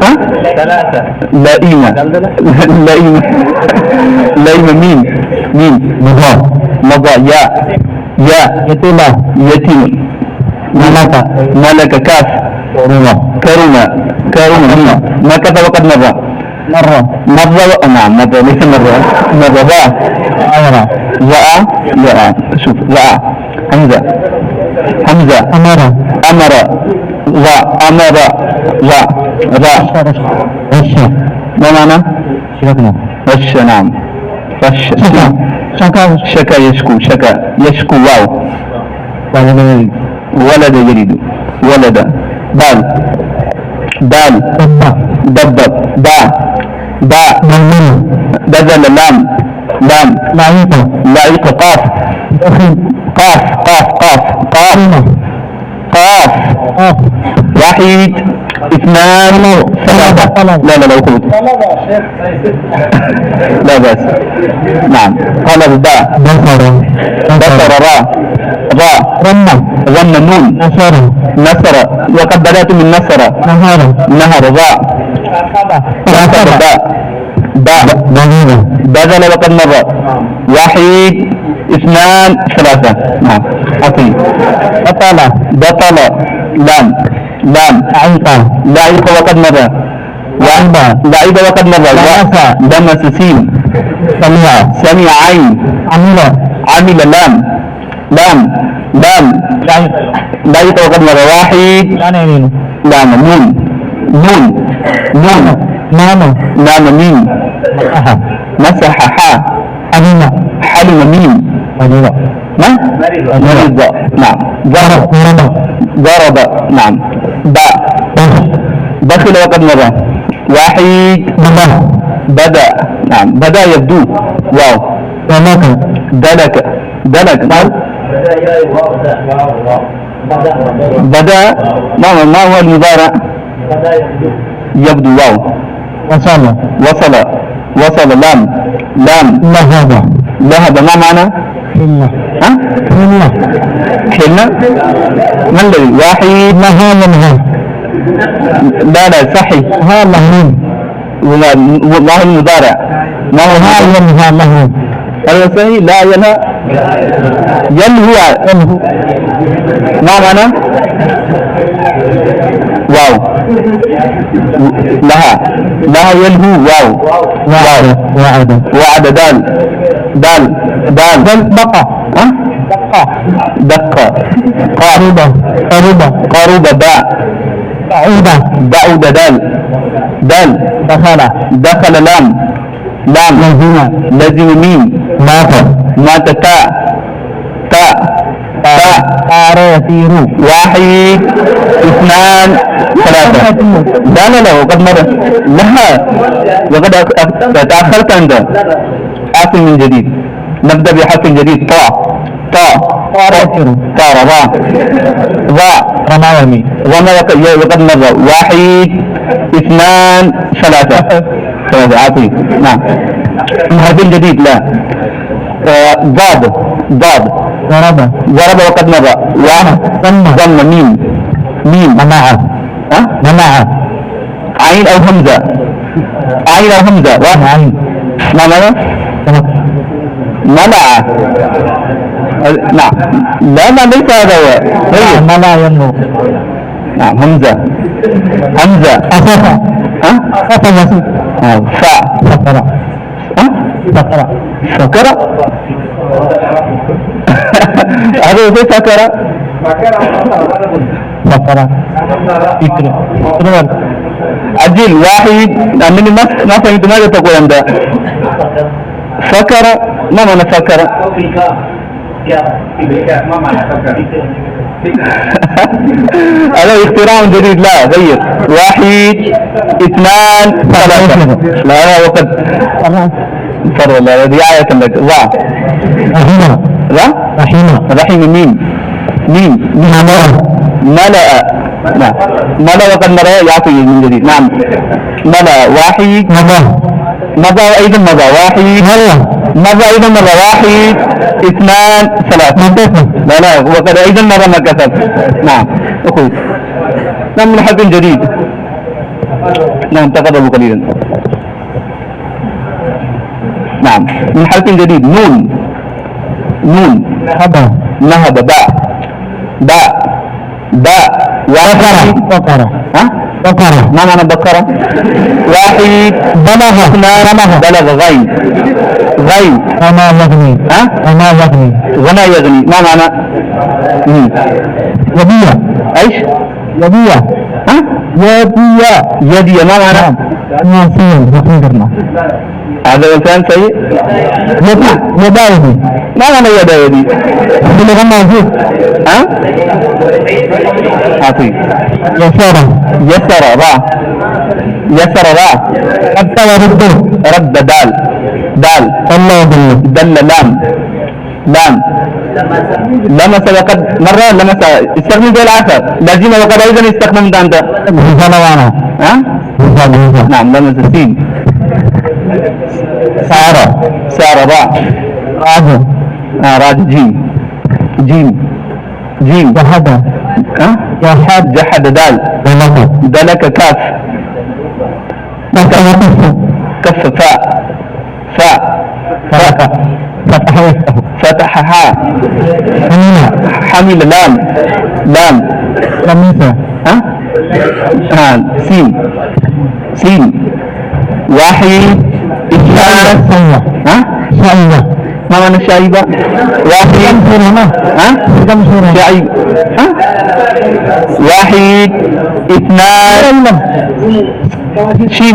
ثلاثة. لئيمة. لئيمة. لئيمة. ميم مضى. يا يتيم. ملك. كاف. كرم. مكث وقد مضى. نعم مضى ليس مرة. مضى. ذا شوف ذا همزة أمر ما معنى؟ غش. نعم غش. شكا يشكو واو. ولد يريد. دال دبب. بذل. لام لعيق. قاف. وحيد. اثنان. ثلاثة. لا أخوت. لا بأس. نعم. قلب. بصر. ظن. نون. نصر. وقد بدأت من نصر. نهر. بذل وقد مضى. وحيد. اثنان. ثلاثة. نعم. بطل. لام. لعيق وقد مضى. لعيب وقد مضى. لمس. سين. سمع. عين. عمل. لام. لعيق وقد مضى. واحد. لام. نون. ميم. مسح. حلم. ميم. مريض. نعم. ضرب. نعم. دخل وقد مضى. واحد. بدأ. نعم. بدأ يبدو. واو. دلك. بدأ. ما هو المضارع؟ يبدو. واو. وصل. لام. لهب. ما معنى؟ حلنا. ما الذي؟ واحد. لا صحيح. والله المضارع. ما هو هذا صحيح. لا يلهو. ما معنى؟ واو. لها يلهو. واو. وعد. دال. دقة. قارب. بعود. دال. دخل. لام. لزم. ميم. مات. تاء. يسير. واحد. اثنان. ثلاثة. لا وقد مر لها. وقد تأخرت أنت. حرف من جديد. نبدأ بحرف جديد. طاء. رمى. وقد مر. واحد. اثنان. ثلاثة. نعم. حرف جديد. لا. ضاد. ضرب وقد مر. ضم. ميم. منع. عين أو همزة. واحد. ما معنى؟ منع. نعم. لا ليس هذا هو. منع ينمو. نعم. همزة. فكر. هذا هو فكر. أجل. واحد. أنني ما فهمت ماذا تقول أنت. فكر. ما معنى فكر؟ هذا اختراع جديد. لا غير. واحد. اثنان. ثلاثة. لا وقد فرق الله. رعاية لك. رحيم. ميم. ملأ. نعم. ملأ وقد مر. يعطي من جديد. نعم. ملأ. واحد. مضى أيضا. واحد. مضى أيضا. واحد. اثنان. ثلاثة. لا وقد أيضا مر مكثت. نعم. أخوي. نعم. من حرف جديد. نعم تقربوا قليلا. نعم من حرف جديد نون. نون نهب باء بقرة. ها؟ بقرة. ما معنى بقرة؟ واحد بلغ غين غنا يغني. ها؟ غنا يغني ما معنى؟ يدية. ايش؟ يدية. ها؟ يدية ما معنى؟ هذا الإنسان سيء. يدايدي ما معنى يدايدي؟ اللي غنى موجود. ها؟ أعطي يسر را رد دال دل لام لمس وقد مرة لمس استخدم فعل آخر لازم وقد أيضا استخدمت أنت. ها؟ نعم لمس سين. سار راء راج جيم جحد دال دلك كاف كف فاء فتحها حمل لام ها سين واحد اثنان. ها ما معنى شايبة؟ واحد. ها شايب. ها واحد اثنان شين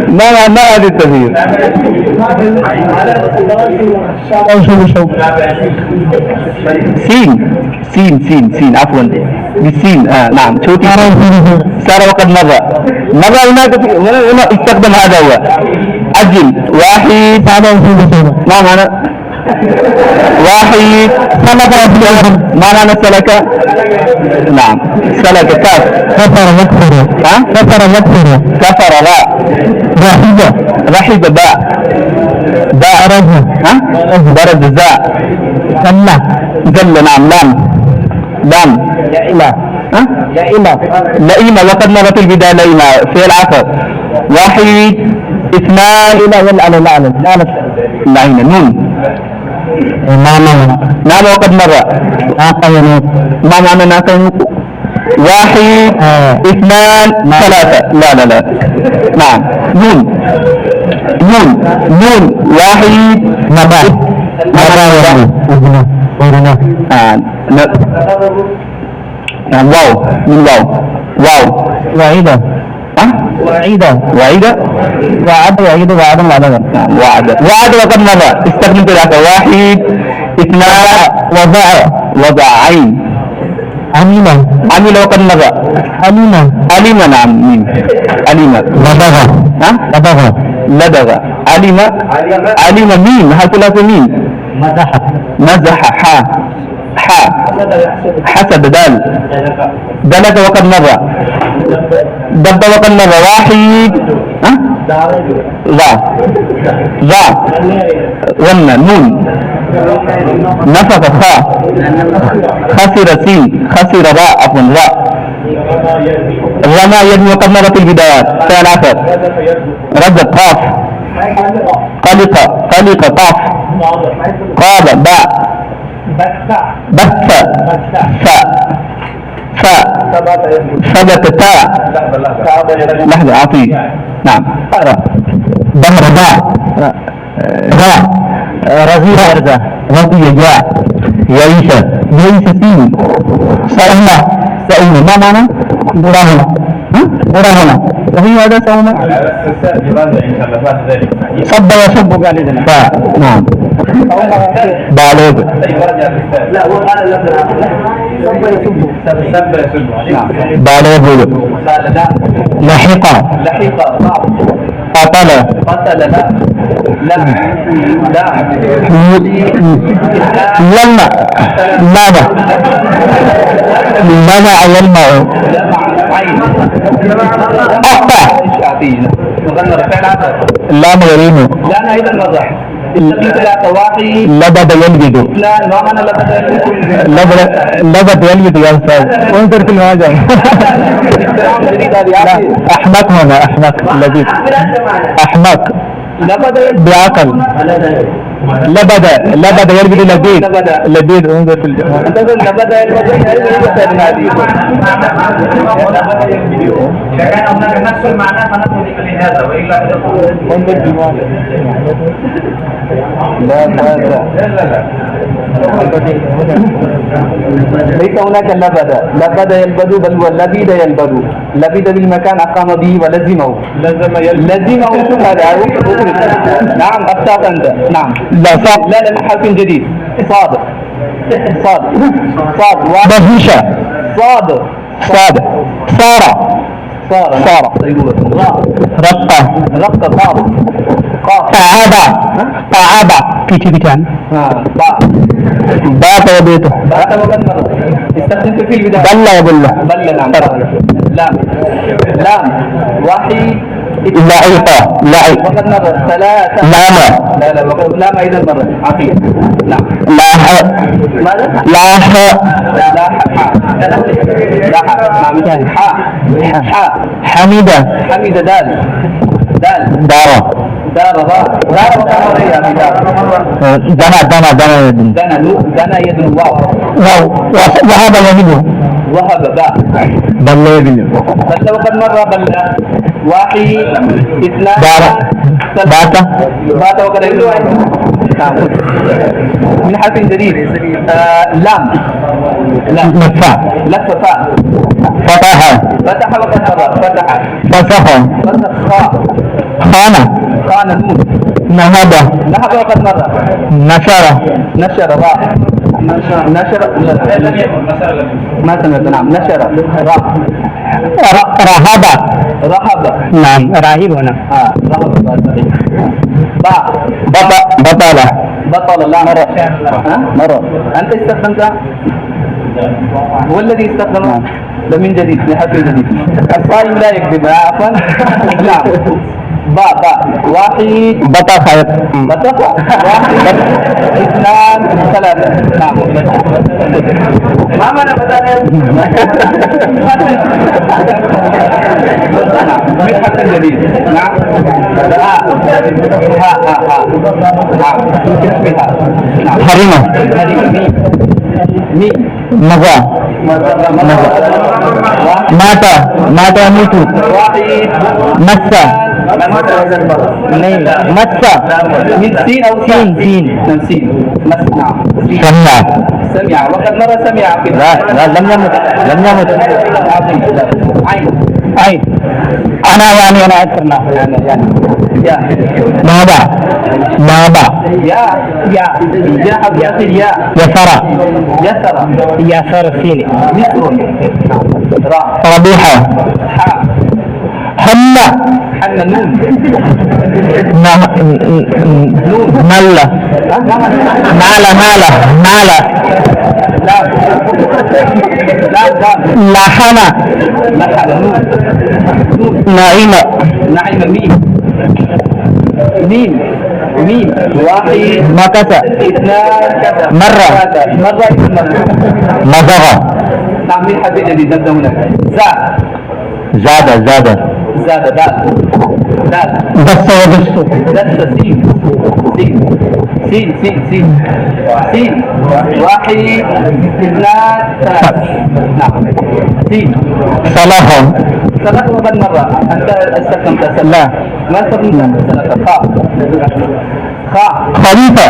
ما هذه التغيير. سين عفوا بالسين. نعم شوتي سار وقد مر هناك هنا استخدم هذا هو أجل. واحد ما معنى؟ واحد ما معنى سلك؟ نعم سلك كاف كفر لا رحب باء برز زاء زل. نعم لام لئيمة وقد مرت البداية لئيمة في العصر. واحد اثنان لعين نون نعم وقد مر ما معنى ناقة؟ واحد اثنان ثلاثة لا نعم نون واحد واو من واو وعيدة وعد وقد مضى استخدم ثلاثة. واحد اثنان وضع عين عمل وقد مضى علم. نعم مين لدغ علم مين هل ثلاثة مين مزح حسد دلك وقد مضى دب وقد مضى. واحد ذا ون نون نفخ خاء خسر سين خسر راء عفوا راء رمى يد وقد مرت البدايات فعل آخر. رد قاف قلق قاف قاب باء بث فاء ثبت تاء لحظة أعطي. نعم ظهر باء رضي جاء يعيش سين سئيمة ما معنى؟ مراهنة وهي هذا سوما صب يصب نعم بالغ. لا هو قال بالغ لحق قتل لما ماذا منع يلمع أخطأ لا مغرينه لا أيضا وضح استخدم ثلاثة. واحد لبد يلبد اثنان. ما معنى لبد يلبد؟ لبد يلبد يا أستاذ انظر في المواجهة. جديد هذه عافية. أحمق هنا أحمق لبيد أحمق لبد بعقل لبد يلبد لبيد لبيد انظر في الجمال. انت تقول لبد يلبد هذه. إذا كان هناك نفس المعنى فنقول لهذا وإلا انظر في المواجهة. لا ليس هناك لبد يلبد بل هو لبد يلبد. لبد بالمكان أقام به ولزمه. لزمه شوف هذا. نعم أفتاك أنت. نعم لا صاد لا من حرف جديد. صاد بهيشة صاد صاد صار رقة صاد قاف تعاب كيتان باء وبيته بعد مبنر. استخدم في البداية بل بل. نعم لام. واحد لعيقة وقد مرة. ثلاثة لام لا وقد لام أيضا مرة. عقيم. نعم لاح ماذا؟ لاح نعم حاء حميدة حميدة دال دارة دار راء وقد مرة يا أبي دار. دنا يد واو. وهذا يمينه وهب باء. بل يمينه بل وقد مر. بل واحد اثنان باتا بات وقد نعم. من حرف جديد. لام مفا لف فاء. فتح فتح وقد مر. فسخ خانة نون. نهب وقد مر. نشر راء. نشر ما سمعت. نعم نشر راء. رهب. نعم راهب هنا رهب باء. بطل. لا مرة. أنت استخدمت هو الذي استخدمه. من جديد من حرف جديد. الصائم لا يكذب. عفوا. نعم باء. واحد بطخ واحد اثنان ثلاثة. نعم ما معنى بدأنا من حرف جديد. نعم حريمة مي مزا مات يموت مسا مسا من سين أو سين. نعم سمع. وقد مر سمع. لا لم يمت عين أنا أكثرنا يا بابا يا يسر سيني مصر. راء. ربيحة حاء. حنة نون. نالة لحنة نعيمة ميم. واحد مكسة اثنان مرة مزغة. نعم من حرف جديد. نبدأ هناك. زاد دال. بس دس. سين. واحد اثنان ثلاثة. نعم سين. صلاح وقد مرة. أنت استخدمت لا ما استخدمت خاء. خليفة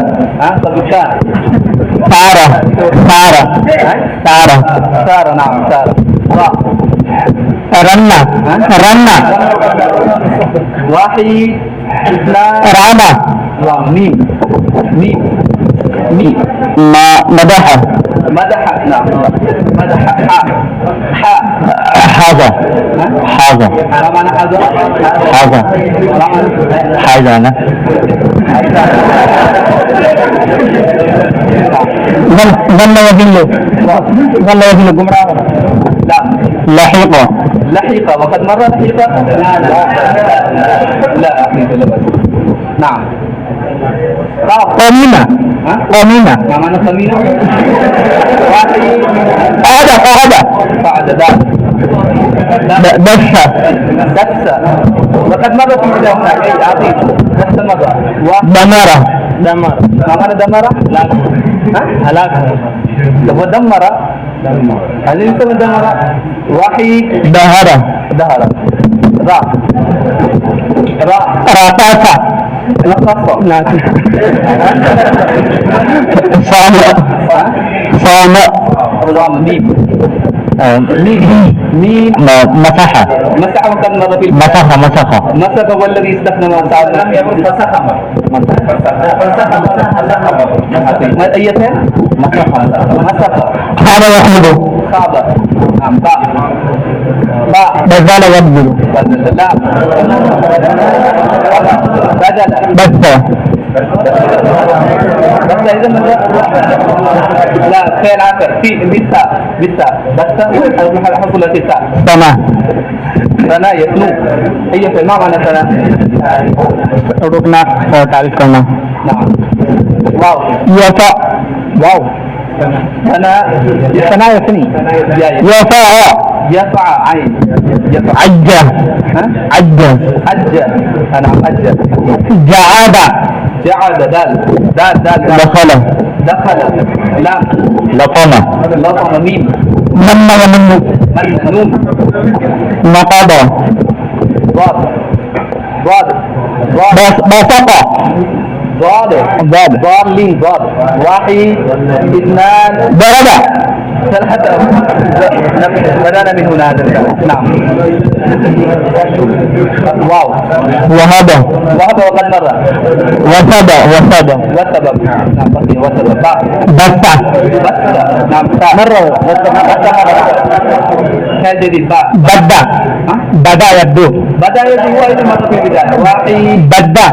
خليفة. سارة نعم سارة. راء. رنة واحد اثنان رعبة ميم. مدحة نعم مدح. حاء. حاجة ما معنى حاجة أنا ظل يذل قمران. لا لحيقة. وقد مر لحيقة. لا أخي. نعم قاف قميمة ها قميمة ما معنى قمينة واحد قعد قعد دال دس دس وقد مر في البداية هناك أي عظيم دس مرة دمر دمر ما معنى دمر؟ لا ها؟ هلاك ودمر هل يسمى دمر؟ واحد دهر دهر راء راء رقاصة رقصة صام صام صام ميم ميم مسح مسح وقد مر في مسح مسح هو الذي استخدم ساعة لم يقل فسخ ما أيتين مسح هذا يحمد صعب نعم باء باء بذل يبذل لا بدل بس بس إذا ما لا فعل آخر في بالتاء بس حصل التاء سما ثنا يتلو أي فعل ما معنى ثنا रुकना और तारीफ करना نعم واو يفا واو ثنا ثنا يثني يفا يفع عين يفع عج ها عج حج نعم حج جعد جعل دال دخل لام لطم لطم ميم من يمن نون نقض ضاد بسط ضالين ضاد واحد اثنان ضرب ثلاثة بدأنا من هنا هذا الكلام نعم واو وهذا وهذا وقد مر وسد والسبب نعم وسبب باء بس بس نعم باء مرة بس مرة كان جديد باء بدا بدا يبدو بدأ هو أيضا مرة في البداية واحد بدا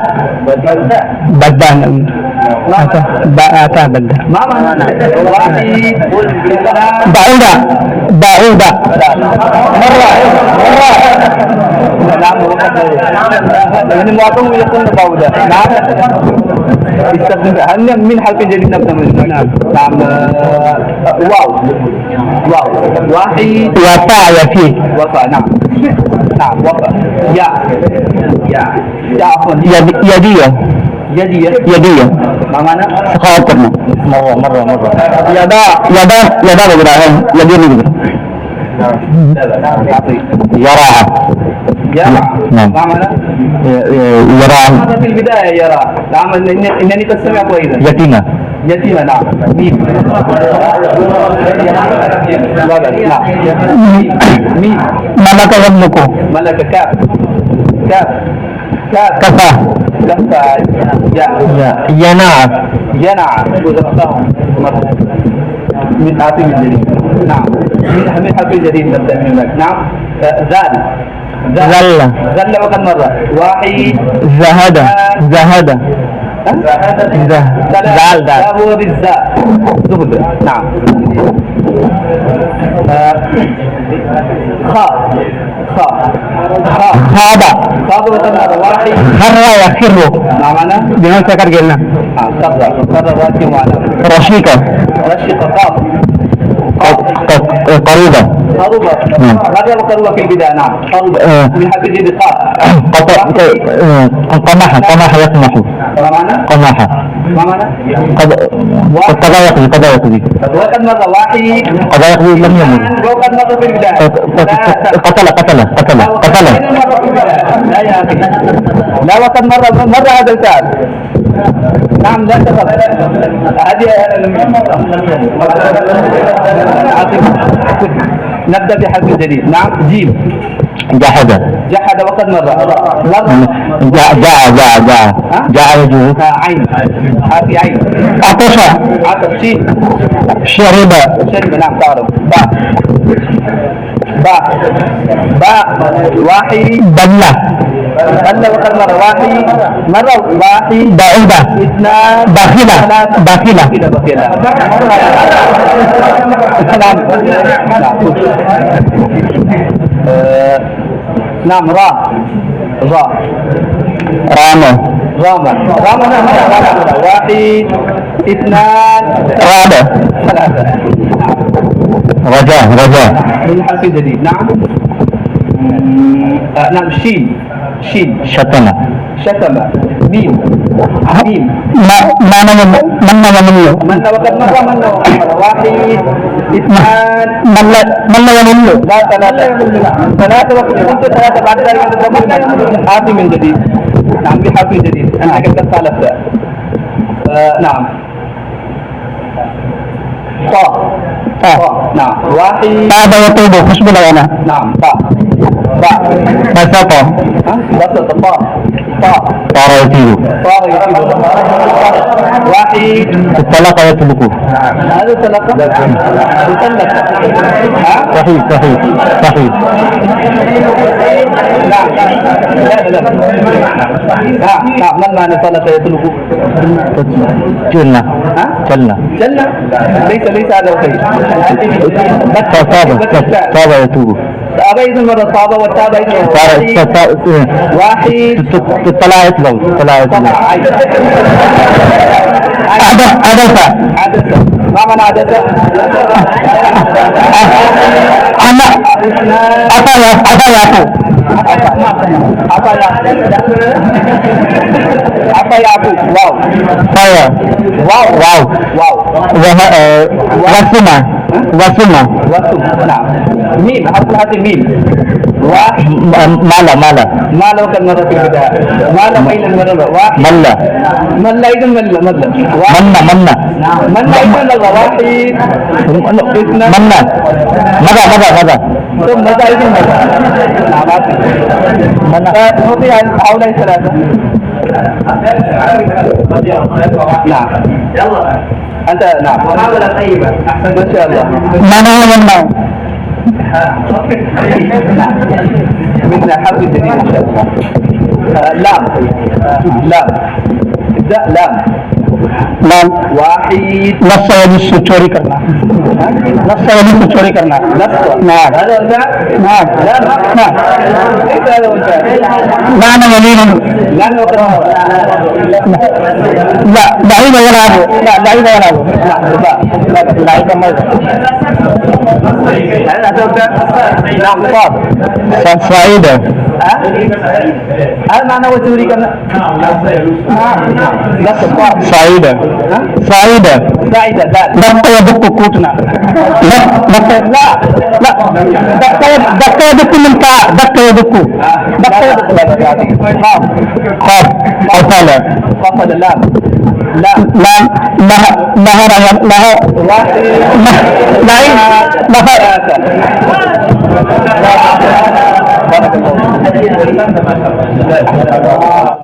بدا أتى بدا ما معنى واحد بعودا مرة نعم يعني معظم يقول بعودا نعم استخدم هل من حرف جديد نبدأ نعم واو واحد وفاء يفي وفاء نعم وفاء يا عفوا يدية يدية ما معنى؟ خاطرنا مرة يدا بجراهم يدين بجراهم يراها ما معنى؟ يراها هذا في البداية يرى نعم إنني تستمع كويسا يتيمة نعم ميم نعم ميم ملك ابنكم ملك كاف كفى ينع من حرف جديد نعم من حرف جديد نبدأ من هناك نعم ذل وقد مر واحد زهد زال هو بالزاء زهد نعم خاب وقد مر واحد خر يخر ما معنى؟ بما سكر قلنا خر راكب على رشيقة قاف قريبة هذا وقربة في البداية نعم قربة من حرف جديد قاف قمح يقمح ما معنى؟ ما معنى؟ قضى يقضي وقد مر واحد قضى يقضي لم يمر وقد مر في البداية قتل لا يا أخي لا وقد مر هذا الفعل نعم لا تفضل هذه نبدأ بحرف جديد نعم جيم جحد وقد مر جاء يجوز عين حرف عين عطش شين شرب نعم تعرف باء واحد بلة وقد مر واحد بعيدة اثنان بخيلة نعم راء رامة رامة نعم واحد اثنان رابع ثلاثة رجاء من حرف جديد. نعم نعم شين شتم شتم ميم ما من من وقد مر واحد اثنان من يمل لا ثلاثة وقت كنت ثلاثة بعد ذلك تضمن حرف من جديد. نعم بحرف جديد أنت قد خالفت. نعم طاء نعم واحد هذا يطيب خشب العنا نعم طاء بسط بسط طاء طار يطيب طار يطيب واحد الطلاق يطلق هذا تلقى مثلث صحيح نعم ما المعنى طلق يطلق جنة جنة ليس هذا الخير طاب يطيب طاب إذا مرة طاب والتاب واحد طلع يطلق عدسة ما معنى عدسة؟ أنا أبا يعقوب واو وسمة نعم ميم حرف ميم مالا ما لو كان مرة في البداية ما لو أين مرة واحد ملا أيضا ملا منا أيضا واحد اثنان ماذا ثم ماذا أيضا نعم نعطي هؤلاء ثلاثة. نعم أنت نعم محاولة طيبة أحسن ما شاء الله. منا مثل حرف جديد إن شاء الله. لام واحد नफ्स वाली से चोरी करना نعم معنى ولين لا لعيب سعيدة هل معنى وتوري كنا سعيدة دقة يدق كوتنا دقة يدق من كا دقة يدق خاف أوصالة قصد اللام لها